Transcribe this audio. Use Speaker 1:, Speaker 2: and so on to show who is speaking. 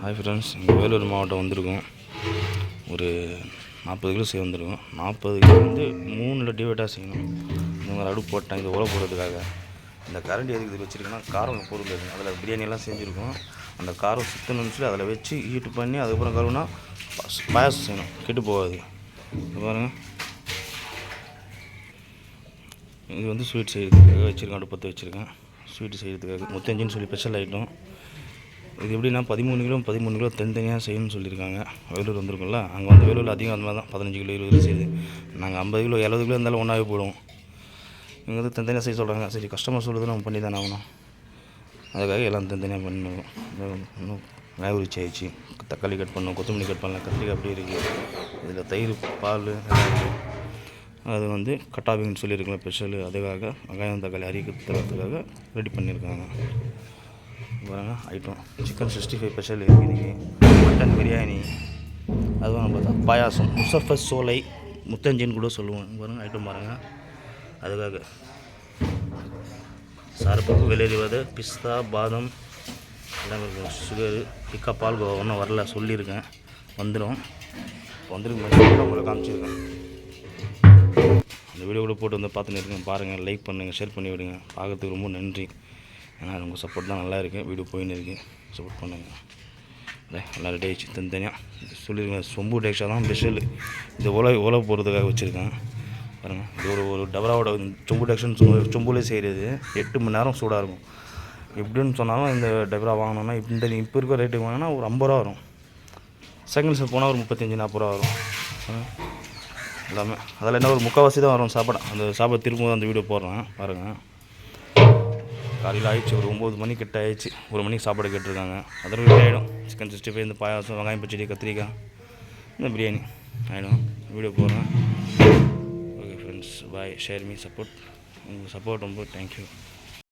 Speaker 1: Hi friends, இங்கே வேலூர் மாவட்டம் வந்திருக்கோம். ஒரு 40 கிலோ செய்ய வந்திருக்கோம். 40 கிலோ வந்து 3 டிவைட்டாக செய்யணும். இந்த மாதிரி அடுப்பு போட்டேன் இது உர போடுறதுக்காக. இந்த கரண்டி எதுக்கு இது வச்சுருக்கேன்னா, காரம் பொருள் இருக்குது. அதில் பிரியாணியெல்லாம் செஞ்சுருக்கோம். அந்த காரம் சுற்றணும்னு சொல்லி அதில் வச்சு ஹீட்டு பண்ணி அதுக்கப்புறம் கழுவுனா பாயாசம் செய்யணும், கெட்டு போகாது. பாருங்கள், இது வந்து ஸ்வீட் செய்கிறதுக்காக வச்சுருக்கேன். அடுப்பத்தை வச்சுருக்கேன் ஸ்வீட்டு செய்கிறதுக்காக. முத்தஞ்சின்னு சொல்லி ஸ்பெஷல் ஐட்டம். இது எப்படின்னா 13 கிலோ தனித்தனியாக செய்யணும்னு சொல்லியிருக்காங்க. வேலூர் வந்திருக்கோம்ல, அங்கே வந்து வேலூரில் அதிகம் அந்த மாதிரி தான் 15 கிலோ 20 கிலோ செய்யுது. நாங்கள் 50 கிலோ 70 கிலோ இருந்தாலும் ஒன்றாவே போடுவோம். இங்கே வந்து தனித்தனியாக செய்ய சொல்கிறாங்க. சரி, கஸ்டமர் சொல்கிறது நம்ம பண்ணி தானே ஆகணும். அதுக்காக எல்லாம் தனித்தனியாக பண்ணணும். இன்னும் வெங்காய உரிச்சி ஆயிடுச்சு, தக்காளி கட் பண்ணணும், கொத்தமல்லி கட் பண்ணலாம், கத்திரிக்காய் அப்படி இருக்குது. இதில் தயிர் பால் எல்லாம் இருக்குது. அது வந்து கட்டாபின்னு சொல்லியிருக்கலாம் ஸ்பெஷலு. அதுக்காக வெங்காயம் தக்காளி அரிக்கிறதுக்காக ரெடி பண்ணியிருக்காங்க. பாருங்க, ஐட்டம் சிக்கன் 65 ஸ்பெஷல் இருக்குது, மட்டன் பிரியாணி, அதுவும் பார்த்தா பாயாசம், முசஃபர் சோலை முத்தஞ்சின்னு கூட சொல்லுவோம். பாருங்கள் ஐட்டம் பாருங்கள். அதுக்காக சாரப்பருப்பு, வெள்ளரி விதை, பிஸ்தா, பாதம் எல்லாமே இருக்கும். சுகரு, பிக்கா, பால் கோவா ஒன்றும் வரல, சொல்லியிருக்கேன், வந்துடும். வந்துருக்கு உங்களை காமிச்சிருக்கேன். இந்த வீடியோ கூட போட்டு வந்து பார்த்துன்னு இருக்கேன். பாருங்கள், லைக் பண்ணுங்கள், ஷேர் பண்ணி விடுங்க. பார்க்கறதுக்கு ரொம்ப நன்றி. ஏன்னா உங்கள் சப்போர்ட் தான் நல்லா இருக்குது. வீடியோ போயின்னு இருக்குது, சப்போர்ட் பண்ணுங்கள். நல்லா ரெடி ஆகிடுச்சு. தனித்தனியாக சொல்லியிருக்கேன். சொம்பு டேக்ஷா தான் ஸ்பெஷல். இது ஓலை போடுறதுக்காக வச்சுருக்கேன். பாருங்கள், இது ஒரு டபராவோட சொம்பு டேக்ஷன் சொம்புலேயே செய்கிறது. 8 மணி நேரம் சூடாக இருக்கும். எப்படின்னு சொன்னாலும் இந்த டபரா வாங்கினோன்னா இப்போ இருக்கிற ரேட்டுக்கு வாங்கினா ஒரு 50 ரூபா வரும். செகண்ட் ஷாப் போனால் ஒரு 35-40 ரூபா வரும் எல்லாமே. அதில் என்ன ஒரு முக்கால்வாசி தான் வரும் சாப்பாடு. அந்த சாப்பாடு திரும்ப அந்த வீடியோ போடுறேன் பாருங்கள். காலையில் ஆயிடுச்சு, ஒரு 9 மணி கிட்ட ஆயிடுச்சு. 1 மணிக்கு சாப்பாடு கேட்டிருக்காங்க. அதோட ரெடி ஆகிடும். சிக்கன் 65, இந்த பாயாசம், வெங்காயம் பச்சடி, கத்திரிக்காய், இந்த பிரியாணி ஆகிடும். வீடியோ போடுறேன். Okay friends, bye. Share me, support. உங்கள் சப்போர்ட் ரொம்ப தேங்க்யூ.